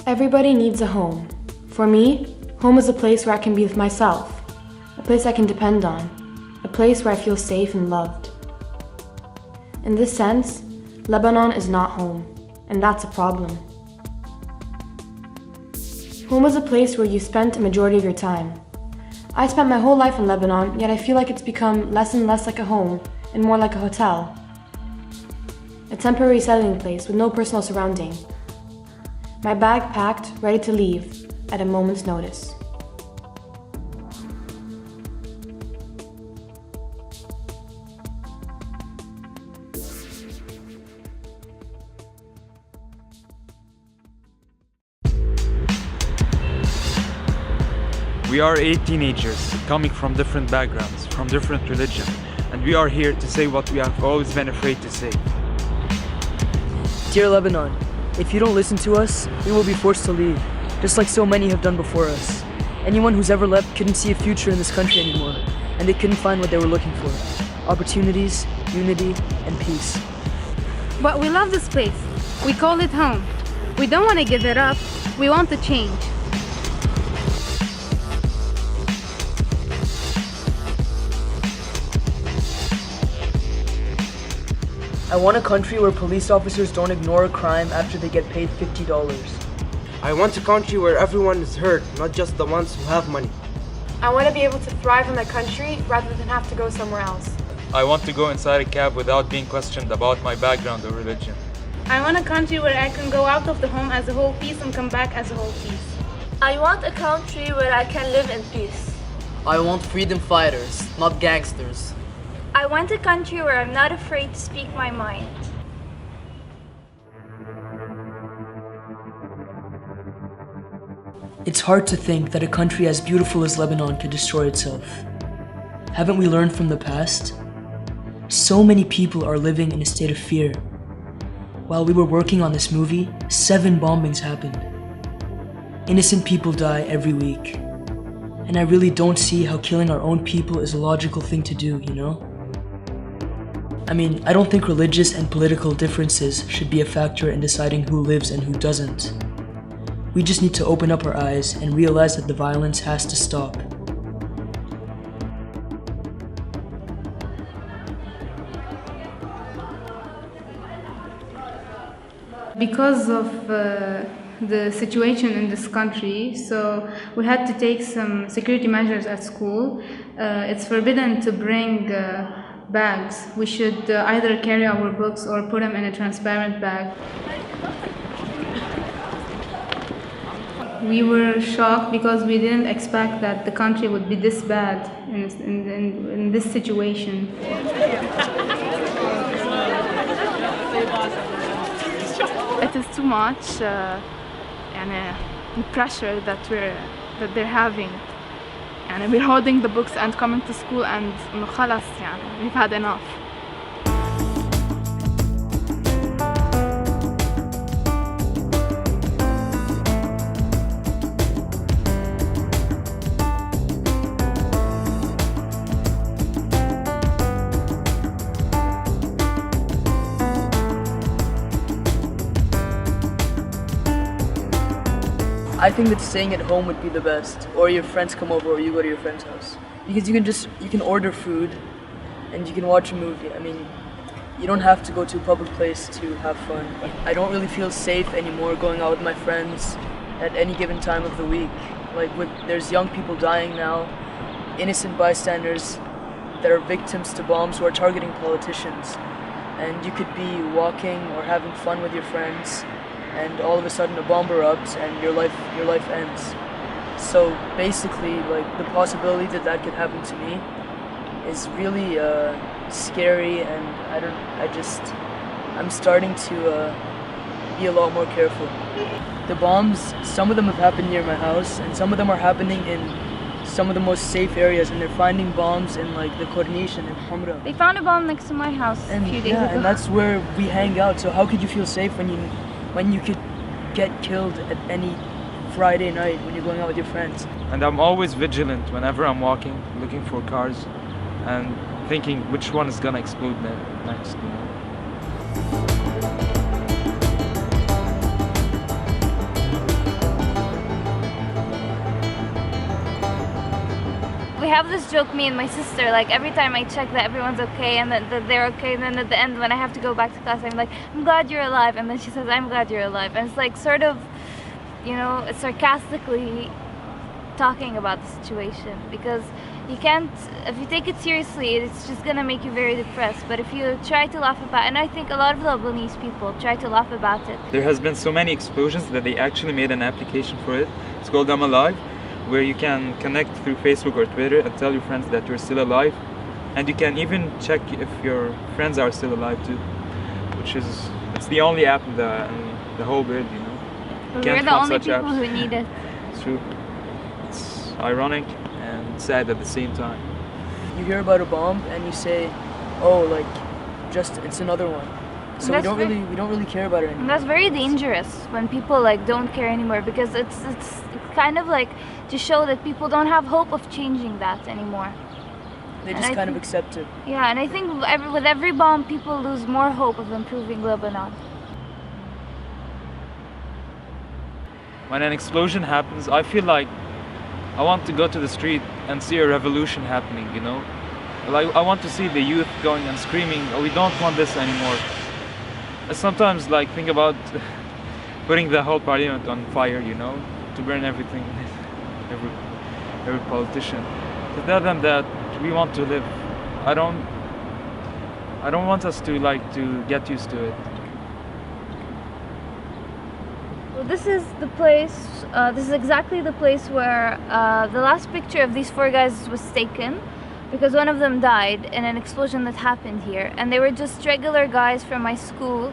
Everybody needs a home. For me, home is a place where I can be with myself, a place I can depend on, a place where I feel safe and loved. In this sense, Lebanon is not home, and that's a problem. Home is a place where you spent a majority of your time. I spent my whole life in Lebanon, yet I feel like it's become less and less like a home and more like a hotel. A temporary settling place with no personal surrounding. My bag packed, ready to leave at a moment's notice. We are 8 teenagers coming from different backgrounds, from different religions, and we are here to say what we have always been afraid to say. Dear Lebanon, if you don't listen to us, we will be forced to leave, just like so many have done before us. Anyone who's ever left couldn't see a future in this country anymore, and they couldn't find what they were looking for. Opportunities, unity, and peace. But we love this place. We call it home. We don't want to give it up. We want to change. I want a country where police officers don't ignore a crime after they get paid $50. I want a country where everyone is heard, not just the ones who have money. I want to be able to thrive in my country rather than have to go somewhere else. I want to go inside a cab without being questioned about my background or religion. I want a country where I can go out of the home as a whole piece and come back as a whole piece. I want a country where I can live in peace. I want freedom fighters, not gangsters. I want a country where I'm not afraid to speak my mind. It's hard to think that a country as beautiful as Lebanon could destroy itself. Haven't we learned from the past? So many people are living in a state of fear. While we were working on this movie, 7 bombings happened. Innocent people die every week. And I really don't see how killing our own people is a logical thing to do, you know? I mean, I don't think religious and political differences should be a factor in deciding who lives and who doesn't. We just need to open up our eyes and realize that the violence has to stop. Because of the situation in this country, so we had to take some security measures at school. It's forbidden to bring bags. We should either carry our books or put them in a transparent bag. We were shocked because we didn't expect that the country would be this bad in this situation. It is too much the pressure that they're having. And we're holding the books and coming to school and خلاص we've had enough. I think that staying at home would be the best, or your friends come over or you go to your friend's house. Because you can order food and you can watch a movie. I mean, you don't have to go to a public place to have fun. I don't really feel safe anymore going out with my friends at any given time of the week. There's young people dying now, innocent bystanders that are victims to bombs who are targeting politicians. And you could be walking or having fun with your friends, and all of a sudden a bomb erupts and your life ends. So basically, the possibility that could happen to me is really scary, and I'm starting to be a lot more careful. The bombs, some of them have happened near my house, and some of them are happening in some of the most safe areas, and they're finding bombs in the Corniche and in Humra. They found a bomb next to my house a few days ago. And that's where we hang out. So how could you feel safe when you could get killed at any Friday night when you're going out with your friends? And I'm always vigilant whenever I'm walking, looking for cars and thinking which one is gonna explode next. have this joke, me and my sister, like every time I check that everyone's okay and that they're okay, and then at the end when I have to go back to class, I'm like, I'm glad you're alive, and then she says, I'm glad you're alive, and it's like sort of, you know, sarcastically talking about the situation, because you can't, if you take it seriously, it's just gonna make you very depressed. But if you try to laugh about it, and I think a lot of Lebanese people try to laugh about it. There has been so many explosions that they actually made an application for it. It's called I'm Alive, where you can connect through Facebook or Twitter and tell your friends that you're still alive. And you can even check if your friends are still alive too, which is, it's the only app in the whole world, you know. We're the only people who need it. It's true. It's ironic and sad at the same time. You hear about a bomb and you say, oh, like, just, it's another one. So we don't really care about it anymore. And that's very dangerous when people like don't care anymore, because it's kind of like to show that people don't have hope of changing that anymore. They just kind of accept it. Yeah, and I think with every bomb, people lose more hope of improving Lebanon. When an explosion happens, I feel like I want to go to the street and see a revolution happening, you know? Like, I want to see the youth going and screaming, oh, we don't want this anymore. I sometimes like think about putting the whole parliament on fire, you know, to burn everything, every politician. To tell them that we want to live. I don't want us to get used to it. Well, this is the place, this is exactly the place where the last picture of these 4 guys was taken, because one of them died in an explosion that happened here, and they were just regular guys from my school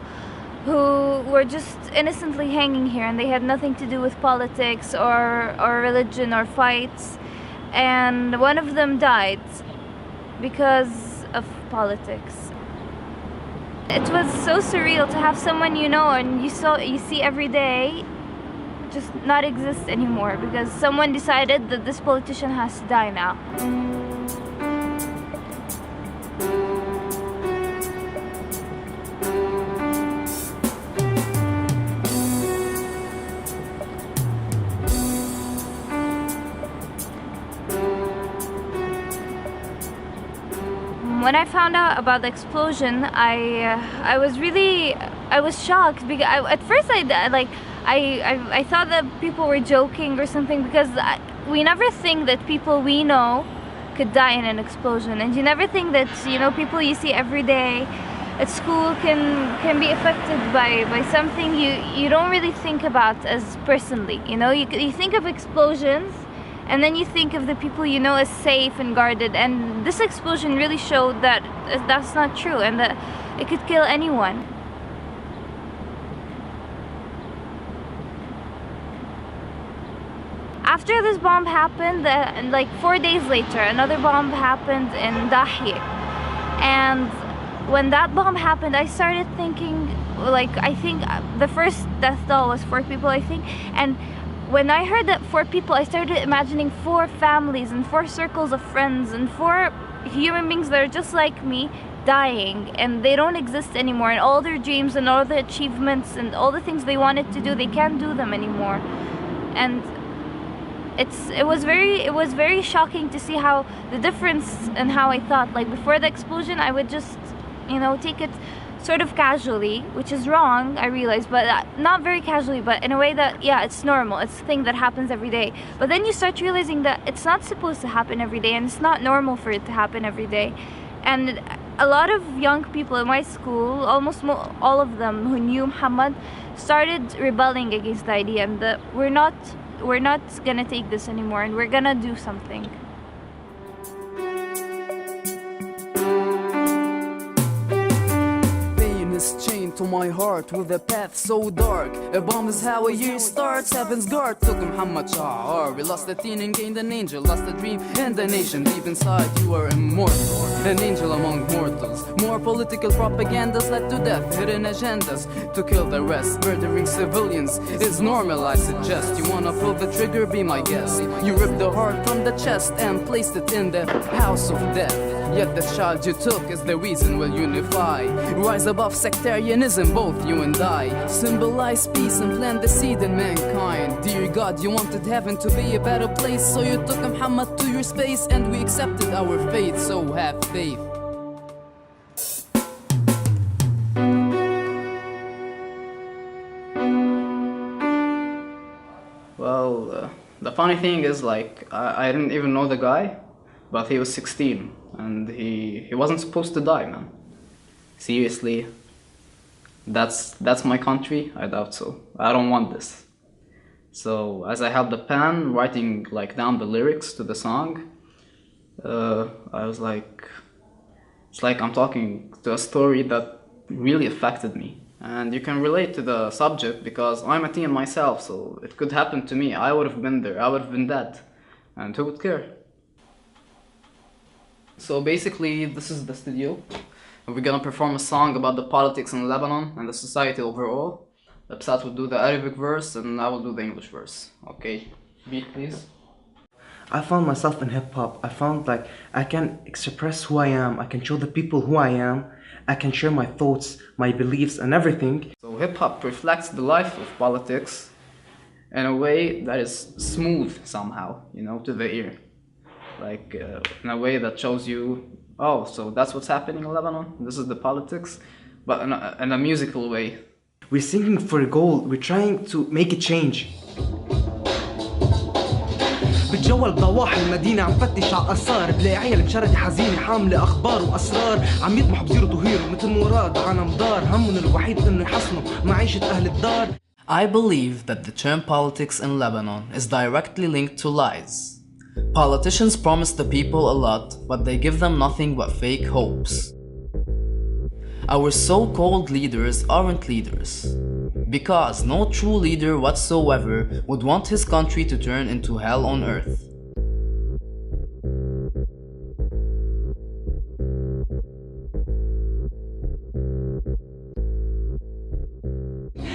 who were just innocently hanging here, and they had nothing to do with politics or religion or fights, and one of them died because of politics. It was so surreal to have someone you know and you see every day just not exist anymore, because someone decided that this politician has to die now. When I found out about the explosion, I was shocked, because at first I thought that people were joking or something, because we never think that people we know could die in an explosion, and you never think that, you know, people you see every day at school can be affected by something you don't really think about as personally, you know. You think of explosions, and then you think of the people you know as safe and guarded, and this explosion really showed that that's not true, and that it could kill anyone. After this bomb happened, like 4 days later, another bomb happened inضاحية, and when that bomb happened, I started thinking, like, I think the first death toll was 4 people, I think, and when I heard that 4 people, I started imagining 4 families and 4 circles of friends and 4 human beings that are just like me dying, and they don't exist anymore, and all their dreams and all the achievements and all the things they wanted to do, they can't do them anymore. And it was very shocking to see how the difference in how I thought. Like, before the explosion, I would just, you know, take it sort of casually, which is wrong, I realize, but not very casually, but in a way that, yeah, it's normal, it's a thing that happens every day. But then you start realizing that it's not supposed to happen every day, and it's not normal for it to happen every day. And a lot of young people in my school, almost all of them who knew Muhammad, started rebelling against the idea, and that we're not gonna take this anymore, and we're gonna do something. Chained to my heart with a path so dark. A bomb is how a year starts. Heaven's guard took Muhammad Shah. We lost a teen and gained an angel, lost a dream and a nation. Deep inside you are immortal, an angel among mortals. More political propagandas led to death, hidden agendas to kill the rest. Murdering civilians is normal, I suggest. You wanna pull the trigger, be my guest. You ripped the heart from the chest and placed it in the house of death. Yet the child you took is the reason we'll unify. Rise above sectarianism, both you and I. Symbolize peace and plant the seed in mankind. Dear God, you wanted heaven to be a better place, so you took Muhammad to your space, and we accepted our fate, so have faith. Well, the funny thing is, like, I didn't even know the guy, but he was 16, and he wasn't supposed to die, man. Seriously, that's my country? I doubt so. I don't want this. So, as I held the pen, writing, like, down the lyrics to the song, I was like, it's like I'm talking to a story that really affected me. And you can relate to the subject because I'm a teen myself, so it could happen to me. I would have been there, I would have been dead. And who would care? So basically, this is the studio. We're gonna perform a song about the politics in Lebanon and the society overall. Absat will do the Arabic verse and I will do the English verse. Okay, beat please. I found myself in hip-hop. I found like I can express who I am. I can show the people who I am. I can share my thoughts, my beliefs and everything. So hip-hop reflects the life of politics in a way that is smooth somehow, you know, to the ear. Like in a way that shows you, oh, so that's what's happening in Lebanon. This is the politics, but in a musical way. We're singing for a goal. We're trying to make a change. بتجول ضواحي المدينة عم فتش على الآثار بلاقي عيال بشردة حزينة حاملة أخبار وأسرار عم يطمحوا بزيرو طهيرو مثل مراد على مدار همهم الوحيد إنه يحسنوا معيشة أهل الدار. I believe that the term politics in Lebanon is directly linked to lies. Politicians promise the people a lot, but they give them nothing but fake hopes. Our so-called leaders aren't leaders, because no true leader whatsoever would want his country to turn into hell on earth.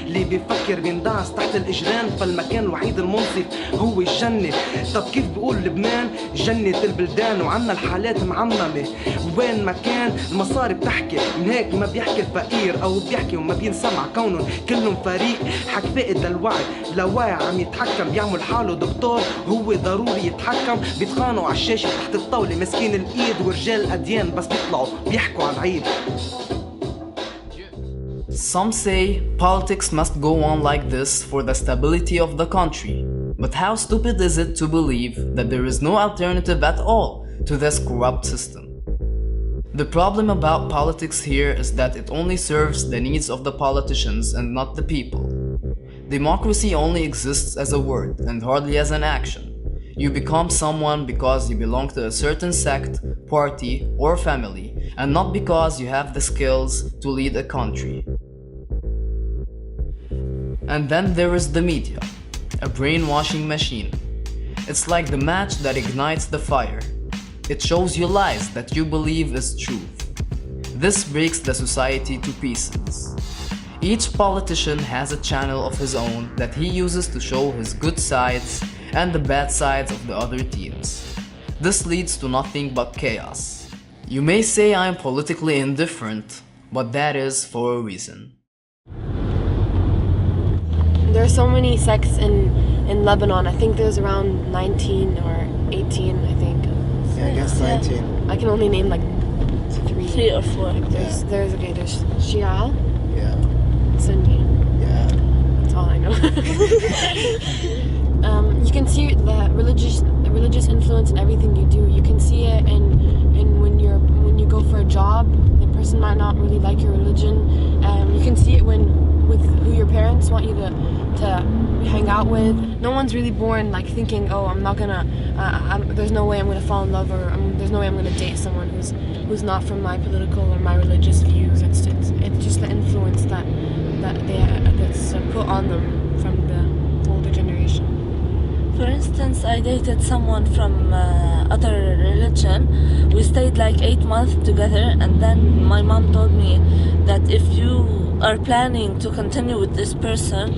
اللي بيفكر بيندعس تحت الإجرام فالمكان الوحيد المنصف هو الجنة. طب كيف بيقول لبنان جنة البلدان وعنا الحالات معممة وين ما كان المصاري بتحكي من هيك ما بيحكي الفقير أو بيحكي وما بينسمع كونهم كلهم فريق حك فائد للوعي لا واعي عم يتحكم بيعمل حاله دكتور هو ضروري يتحكم بيتخانقوا على الشاشة تحت الطاولة مسكين الإيد ورجال الأديان بس بيطلعوا بيحكوا على العيد. Some say politics must go on like this for the stability of the country. But how stupid is it to believe that there is no alternative at all to this corrupt system? The problem about politics here is that it only serves the needs of the politicians and not the people. Democracy only exists as a word and hardly as an action. You become someone because you belong to a certain sect, party, or family, and not because you have the skills to lead a country. And then there is the media, a brainwashing machine. It's like the match that ignites the fire. It shows you lies that you believe is truth. This breaks the society to pieces. Each politician has a channel of his own that he uses to show his good sides and the bad sides of the other teams. This leads to nothing but chaos. You may say I am politically indifferent, but that is for a reason. There are so many sects in Lebanon. I think there's around 19 or 18, I think. Yeah, I guess 19. I can only name like three or four. Like there's Shia, Yeah. Sunni. Yeah. That's all I know. You can see the religious influence in everything you do. You can see it in when you go for a job, the person might not really like your religion. You can see it with who your parents want you to hang out with. No one's really born like thinking, oh, I'm not gonna, there's no way I'm gonna fall in love, or there's no way I'm gonna date someone who's not from my political or my religious views. It's just the influence that's put on them from the older generation. For instance, I dated someone from other religion. We stayed like 8 months together, and then my mom told me that if you are planning to continue with this person,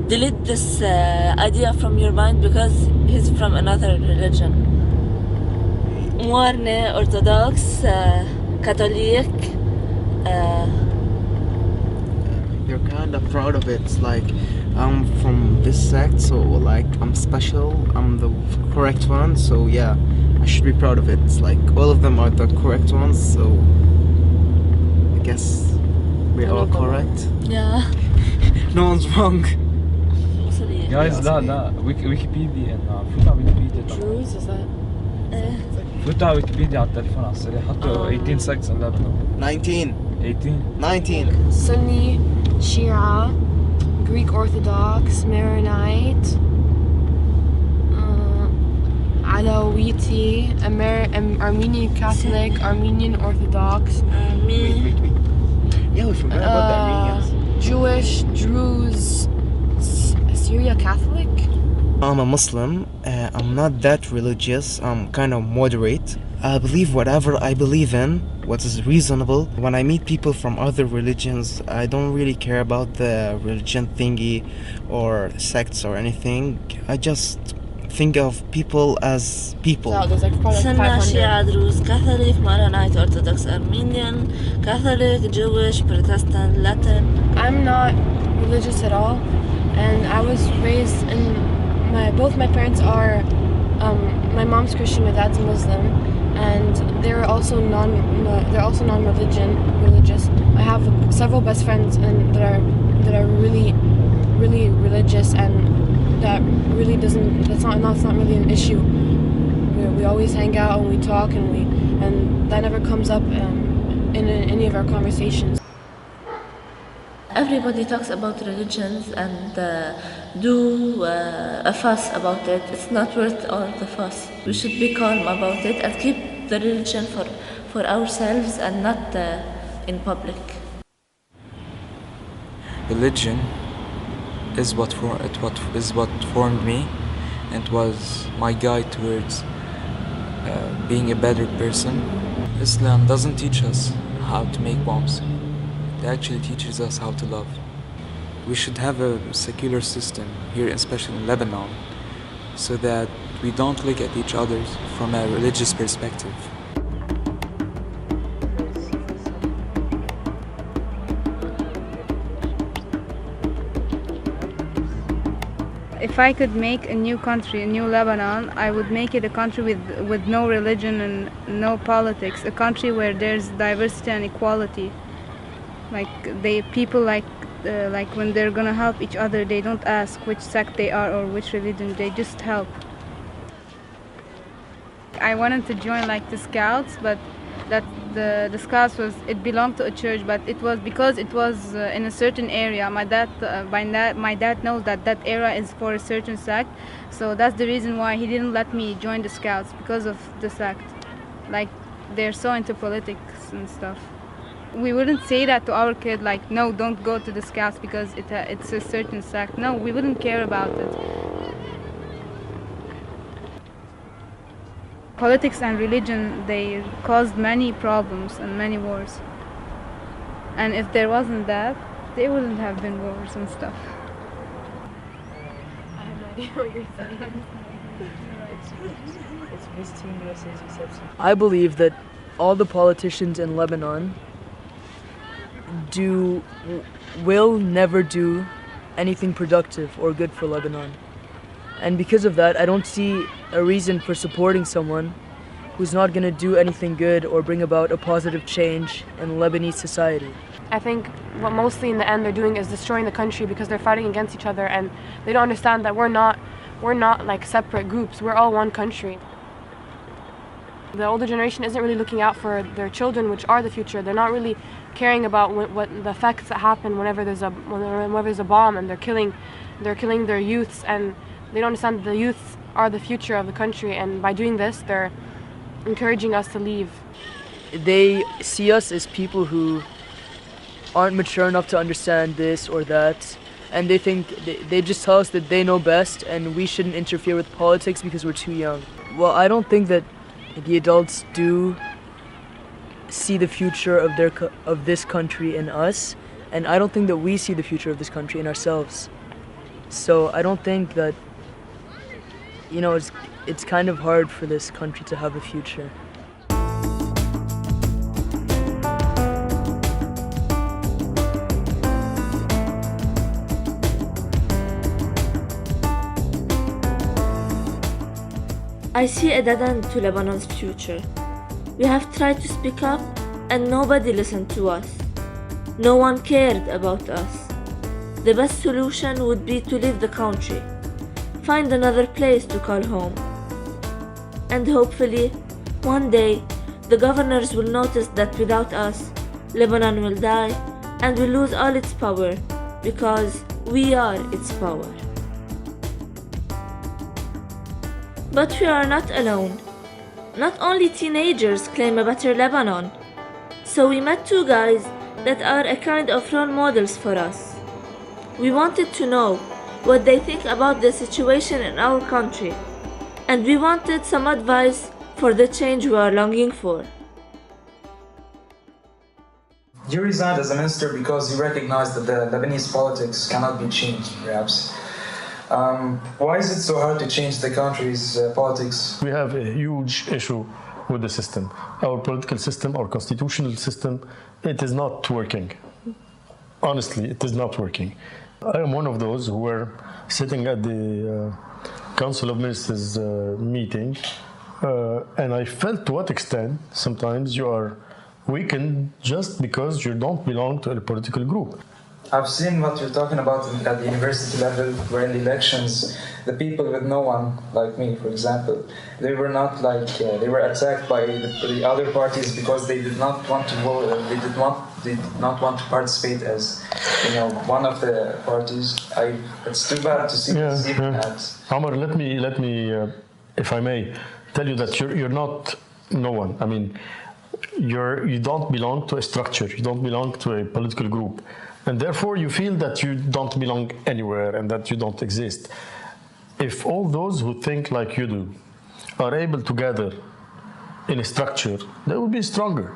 delete this idea from your mind because he's from another religion. Moarne, Orthodox, Catholic. You're kind of proud of it. It's like I'm from this sect, so like I'm special. I'm the correct one, so yeah, I should be proud of it. It's like all of them are the correct ones, so I guess we're all correct. Yeah. No one's wrong. Guys, لا ويكيبيديا فوت على ويكيبيديا. Druze, is that? فوت على ويكيبيديا على التليفون على السريع حطوا 18 seconds in Lebanon. 19. 18. Sunni, Shia, Greek Orthodox, Maronite, Alawiti, Armenian Catholic, Armenian Orthodox, Wait. Yeah, we forgot about the Armenians. Jewish, Druze, Syria Catholic. I'm a Muslim. I'm not that religious. I'm kind of moderate. I believe whatever I believe in, what is reasonable. When I meet people from other religions, I don't really care about the religion thingy or sects or anything. I just think of people as people. So there's like probably Sunni, 500. Shia, Druze, Catholic, Maronite, Orthodox, Armenian, Catholic, Jewish, Protestant, Latin. I'm not religious at all, and I was raised in both my parents are my mom's Christian, my dad's Muslim, and they're also non-religious. I have several best friends and that are really religious, and that's not really an issue. We always hang out and we talk, and that never comes up in any of our conversations. Everybody talks about religions and do a fuss about it. It's not worth all the fuss. We should be calm about it and keep the religion for ourselves and not in public. Religion is what formed me and was my guide towards being a better person. Islam doesn't teach us how to make bombs. It actually teaches us how to love. We should have a secular system here, especially in Lebanon, so that we don't look at each other from a religious perspective. If I could make a new country, a new Lebanon, I would make it a country with no religion and no politics, a country where there's diversity and equality. Like people when they're gonna help each other, they don't ask which sect they are or which religion, they just help. I wanted to join like the Scouts, but that the Scouts belonged to a church, but it was because it was in a certain area. My dad knows that area is for a certain sect, so that's the reason why he didn't let me join the Scouts, because of the sect. Like they're so into politics and stuff. We wouldn't say that to our kid, like, no, don't go to the Scouts because it's a certain sect. No, we wouldn't care about it. Politics and religion, they caused many problems and many wars. And if there wasn't that, there wouldn't have been wars and stuff. I have no idea what you're saying. I believe that all the politicians in Lebanon will never do anything productive or good for Lebanon. And because of that, I don't see a reason for supporting someone who's not going to do anything good or bring about a positive change in Lebanese society. I think what mostly in the end they're doing is destroying the country, because they're fighting against each other, and they don't understand that we're not like separate groups. We're all one country. The older generation isn't really looking out for their children, which are the future. They're not really caring about what the effects that happen whenever there's a bomb, and they're killing their youths, and they don't understand that the youths are the future of the country, and by doing this they're encouraging us to leave. They see us as people who aren't mature enough to understand this or that, and they think they just tell us that they know best and we shouldn't interfere with politics because we're too young. Well, I don't think that the adults do see the future of this country in us, and I don't think that we see the future of this country in ourselves. So I don't think that, it's kind of hard for this country to have a future. I see a dead end to Lebanon's future. We have tried to speak up and nobody listened to us. No one cared about us. The best solution would be to leave the country, find another place to call home. And hopefully, one day, the governors will notice that without us, Lebanon will die and will lose all its power, because we are its power. But we are not alone. Not only teenagers claim a better Lebanon. So we met two guys that are a kind of role models for us. We wanted to know what they think about the situation in our country, and we wanted some advice for the change we are longing for. You resigned as a minister because you recognized that the Lebanese politics cannot be changed, perhaps. Why is it so hard to change the country's politics? We have a huge issue with the system. Our political system, our constitutional system, it is not working. Honestly, it is not working. I am one of those who were sitting at the Council of Ministers meeting, and I felt to what extent sometimes you are weakened just because you don't belong to a political group. I've seen what you're talking about at the university level, where in the elections, the people with no one, like me, for example, they were not they were attacked by the other parties because they did not want to vote, they did not want to participate as, one of the parties. It's too bad to see this even at... Omar, let me, if I may, tell you that you're not no one. I mean, you don't belong to a structure, you don't belong to a political group. And therefore you feel that you don't belong anywhere and that you don't exist. If all those who think like you do are able to gather in a structure, they will be stronger.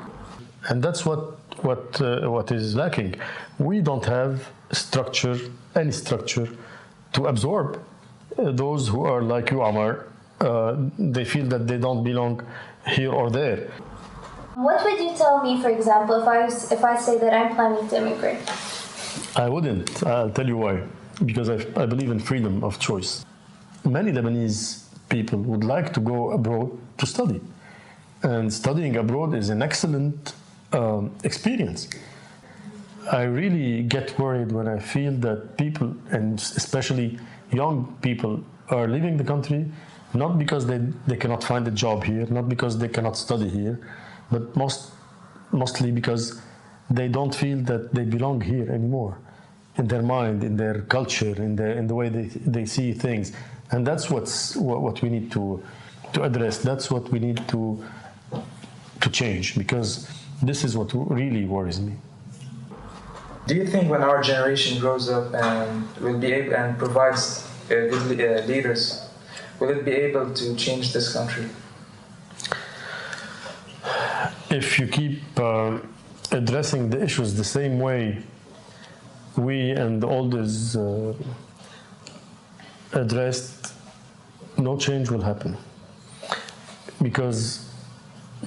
And that's what is lacking. We don't have any structure to absorb those who are like you, Omar. They feel that they don't belong here or there. What would you tell me, for example, if I say that I'm planning to immigrate? I wouldn't. I'll tell you why. Because I believe in freedom of choice. Many Lebanese people would like to go abroad to study. And studying abroad is an excellent experience. I really get worried when I feel that people, and especially young people, are leaving the country not because they cannot find a job here, not because they cannot study here, but mostly because they don't feel that they belong here anymore, in their mind, in their culture, in the way they see things. And that's what we need to address. That's what we need to change, because this is what really worries me. Do you think when our generation grows up and will be able and provides good leaders, will it be able to change this country? If you keep addressing the issues the same way we and the elders addressed, no change will happen. Because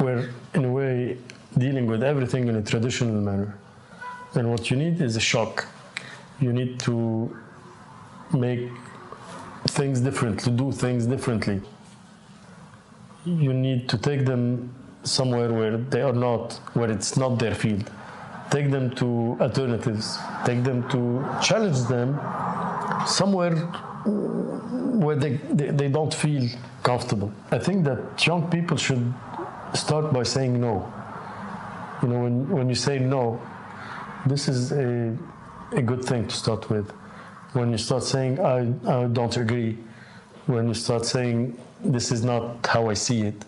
we're, in a way, dealing with everything in a traditional manner. And what you need is a shock. You need to make things different, to do things differently. You need to take them somewhere where they are not, where it's not their field. Take them to alternatives. Take them to challenge them somewhere where they don't feel comfortable. I think that young people should start by saying no. You know, when you say no, this is a good thing to start with. When you start saying, I don't agree, when you start saying, this is not how I see it,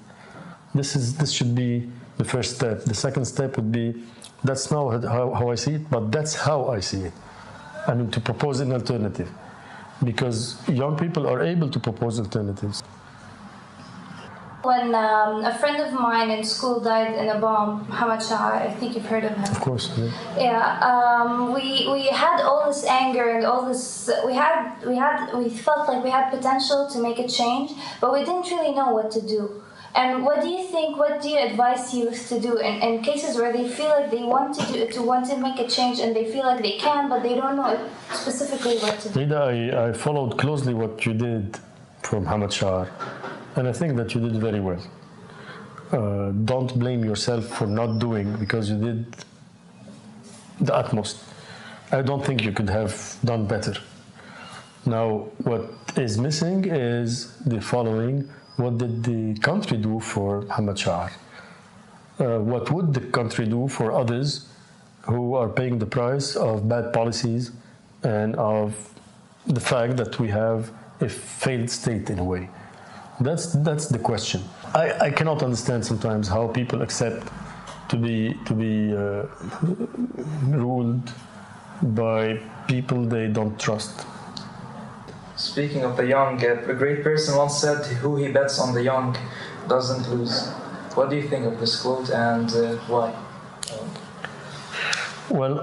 this should be the first step. The second step would be, that's not how I see it, but that's how I see it. I mean, to propose an alternative. Because young people are able to propose alternatives. When a friend of mine in school died in a bomb, Muhammad Shah, I think you've heard of him. Of course, yeah. Yeah, we had all this anger and all this. We felt like we had potential to make a change, but we didn't really know what to do. And what do you think? What do you advise youth to do in cases where they feel like they want to make a change and they feel like they can, but they don't know specifically what to do? Nida, I followed closely what you did for Muhammad Shah. and I think that you did very well. Don't blame yourself for not doing because you did the utmost. I don't think you could have done better. Now, what is missing is the following. What did the country do for Muhammad Sha'ar? What would the country do for others who are paying the price of bad policies and of the fact that we have a failed state in a way? That's the question. I cannot understand sometimes how people accept to be ruled by people they don't trust. Speaking of the young, a great person once said, "Who he bets on the young doesn't lose." What do you think of this quote and why? Well,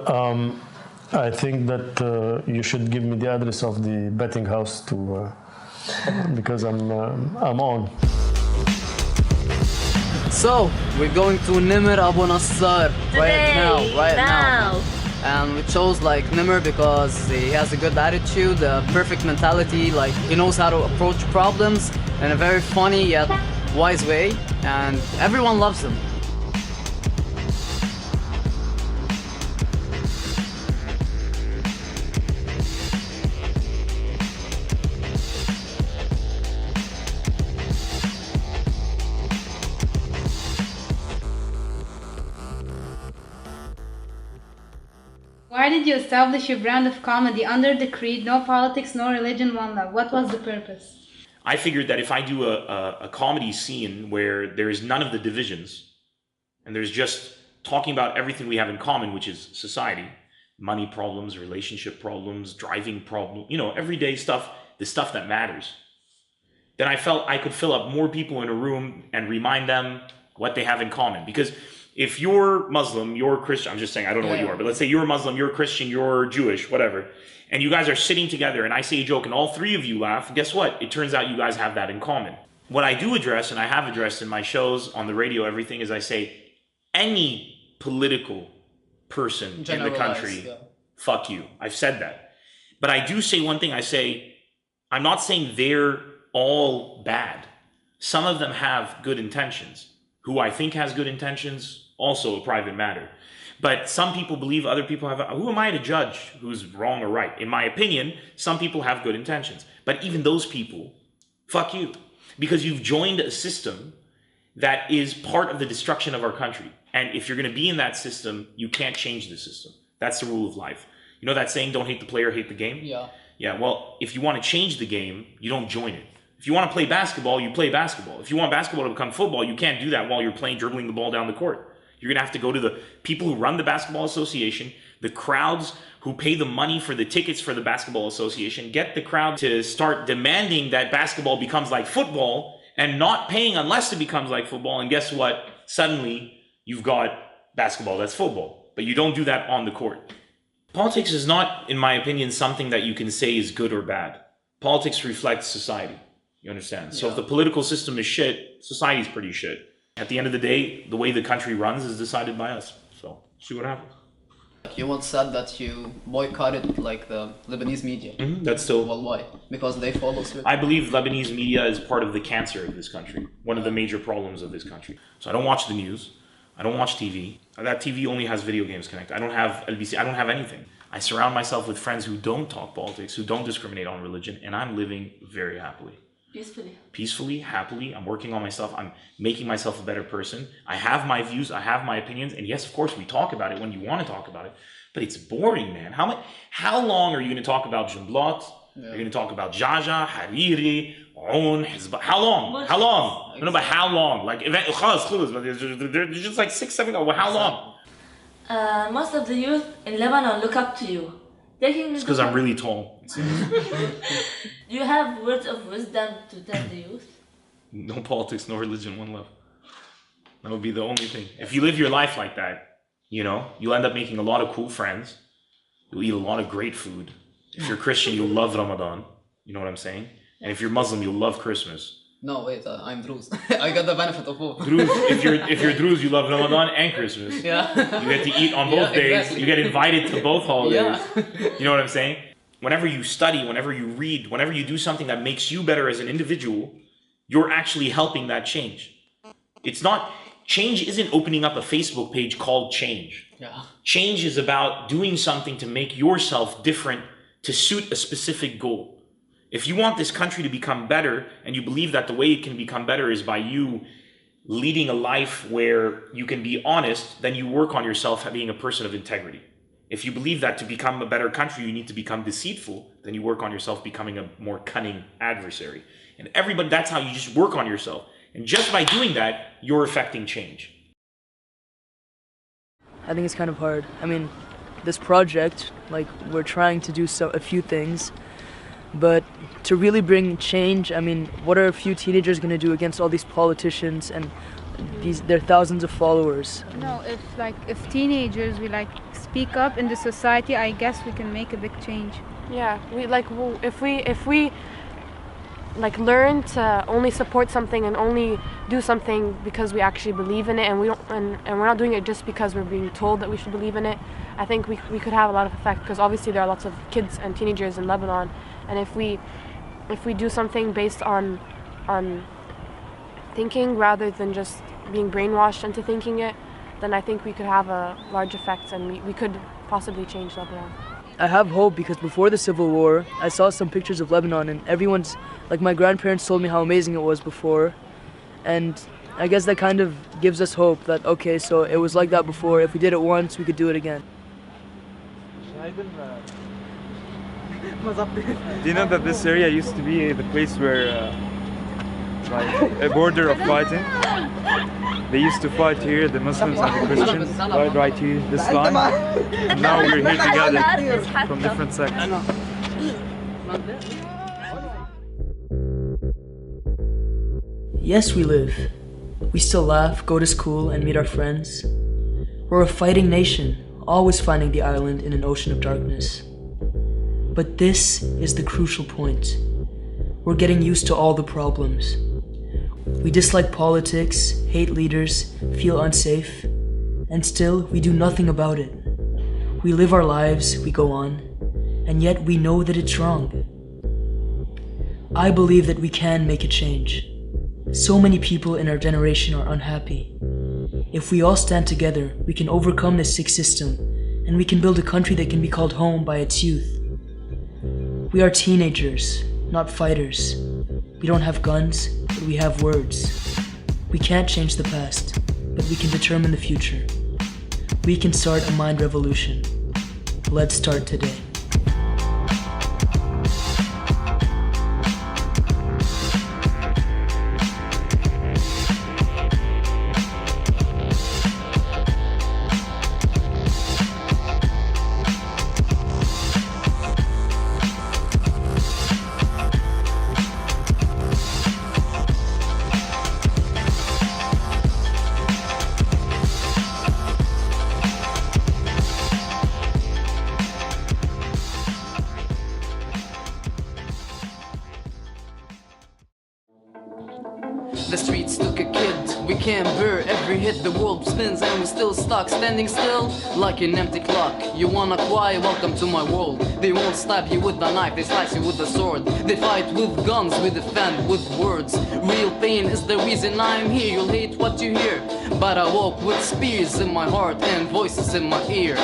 I think that you should give me the address of the betting house to, because I'm on. So, we're going to Nimr Abu Nassar right now. And we chose like Nimr because he has a good attitude, a perfect mentality, like he knows how to approach problems in a very funny yet wise way, and everyone loves him. Why did you establish your brand of comedy under the creed, no politics, no religion, one love? What was the purpose? I figured that if I do a comedy scene where there is none of the divisions, and there's just talking about everything we have in common, which is society, money problems, relationship problems, driving problems, you know, everyday stuff, the stuff that matters, then I felt I could fill up more people in a room and remind them what they have in common. Because if you're Muslim, you're Christian, I'm just saying, I don't know what you are, but let's say you're Muslim, you're Christian, you're Jewish, whatever, and you guys are sitting together and I say a joke and all three of you laugh, guess what? It turns out you guys have that in common. What I do address, and I have addressed in my shows, on the radio, everything, is I say, any political person in the country, fuck you. I've said that. But I do say one thing, I say, I'm not saying they're all bad. Some of them have good intentions. Who I think has good intentions, also a private matter. But some people believe other people have, who am I to judge who's wrong or right? In my opinion, some people have good intentions. But even those people, fuck you. Because you've joined a system that is part of the destruction of our country. And if you're gonna be in that system, you can't change the system. That's the rule of life. You know that saying, don't hate the player, hate the game? Yeah. Yeah, well, if you wanna change the game, you don't join it. If you want to play basketball, you play basketball. If you want basketball to become football, you can't do that while you're playing, dribbling the ball down the court. You're going to have to go to the people who run the basketball association, the crowds who pay the money for the tickets for the basketball association, get the crowd to start demanding that basketball becomes like football and not paying unless it becomes like football. And guess what? Suddenly, you've got basketball that's football. But you don't do that on the court. Politics is not, in my opinion, something that you can say is good or bad. Politics reflects society. You understand? So if the political system is shit, society's pretty shit. At the end of the day, the way the country runs is decided by us. So, see what happens. You once said that you boycotted like the Lebanese media. That's still... Well, why? Because they follow suit. I believe Lebanese media is part of the cancer of this country. One of the major problems of this country. So I don't watch the news. I don't watch TV. That TV only has video games connected. I don't have LBC. I don't have anything. I surround myself with friends who don't talk politics, who don't discriminate on religion, and I'm living very happily. Peacefully, happily. I'm working on myself. I'm making myself a better person. I have my views. I have my opinions. And yes, of course, we talk about it when you want to talk about it. But it's boring, man. How long are you going to talk about Jumblot? Are you going to talk about Jaja, Hariri, Own, Hizbah? How long? How long? I don't know, but how long? Like, there's just like 6, 7, how long? Most of the youth in Lebanon look up to you. It's because I'm really tall. Do you have words of wisdom to tell the youth? No politics, no religion, one love. That would be the only thing. If you live your life like that, you know, you'll end up making a lot of cool friends. You'll eat a lot of great food. If you're Christian, you'll love Ramadan. You know what I'm saying? And if you're Muslim, you'll love Christmas. No, wait, I'm Druze. I got the benefit of both. Druze, if you're Druze, you love Ramadan and Christmas. Yeah. You get to eat on both days. Exactly. You get invited to both holidays. Yeah. You know what I'm saying? Whenever you study, whenever you read, whenever you do something that makes you better as an individual, you're actually helping that change. It's not, change isn't opening up a Facebook page called Change. Yeah. Change is about doing something to make yourself different to suit a specific goal. If you want this country to become better, and you believe that the way it can become better is by you leading a life where you can be honest, then you work on yourself being a person of integrity. If you believe that to become a better country, you need to become deceitful, then you work on yourself becoming a more cunning adversary. And everybody, that's how you just work on yourself. And just by doing that, you're affecting change. I think it's kind of hard. I mean, this project, like, we're trying to do a few things, but to really bring change, I mean, what are a few teenagers going to do against all these politicians and their thousands of followers? No, if teenagers we speak up in the society, I guess we can make a big change. Yeah, if we learn to only support something and only do something because we actually believe in it, and we're not doing it just because we're being told that we should believe in it, I think we could have a lot of effect, because obviously there are lots of kids and teenagers in Lebanon, and if we do something based on thinking rather than just being brainwashed into thinking it, then I think we could have a large effect, and we could possibly change Lebanon. I have hope because before the Civil War, I saw some pictures of Lebanon, and everyone's, like, my grandparents told me how amazing it was before, and I guess that kind of gives us hope that, okay, so it was like that before. If we did it once, we could do it again. Do you know that this area used to be the place where, a border of fighting? They used to fight here, the Muslims and the Christians, right here, this line. And now we're here together from different sects. Yes, we live. We still laugh, go to school, and meet our friends. We're a fighting nation, always finding the island in an ocean of darkness. But this is the crucial point. We're getting used to all the problems. We dislike politics, hate leaders, feel unsafe, and still we do nothing about it. We live our lives, we go on, and yet we know that it's wrong. I believe that we can make a change. So many people in our generation are unhappy. If we all stand together, we can overcome this sick system, and we can build a country that can be called home by its youth. We are teenagers, not fighters. We don't have guns, but we have words. We can't change the past, but we can determine the future. We can start a mind revolution. Let's start today. The streets took a kid, we can't bear every hit. The world spins and we're still stuck, standing still like an empty clock. You wanna quiet, welcome to my world. They won't stab you with a knife, they slice you with a sword. They fight with guns, we defend with words. Real pain is the reason I'm here. You'll hate what you hear, but I walk with spears in my heart and voices in my ear.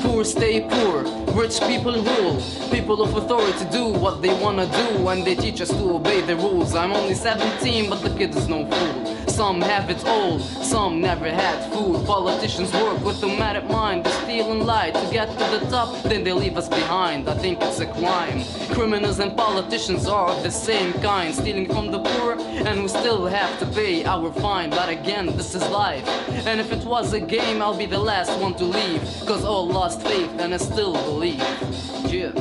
Poor stay poor, rich people rule. People of authority do what they wanna do, and they teach us to obey the rules. I'm only 17, but the kid is no fool. Some have it all, some never had food. Politicians work with a mad mind. They steal and lie to get to the top, then they leave us behind. I think it's a crime. Criminals and politicians are of the same kind, stealing from the poor, and we still have to pay our fine. But again, this is life, and if it was a game, I'll be the last one to leave, cause all lost faith and I still believe. Yeah.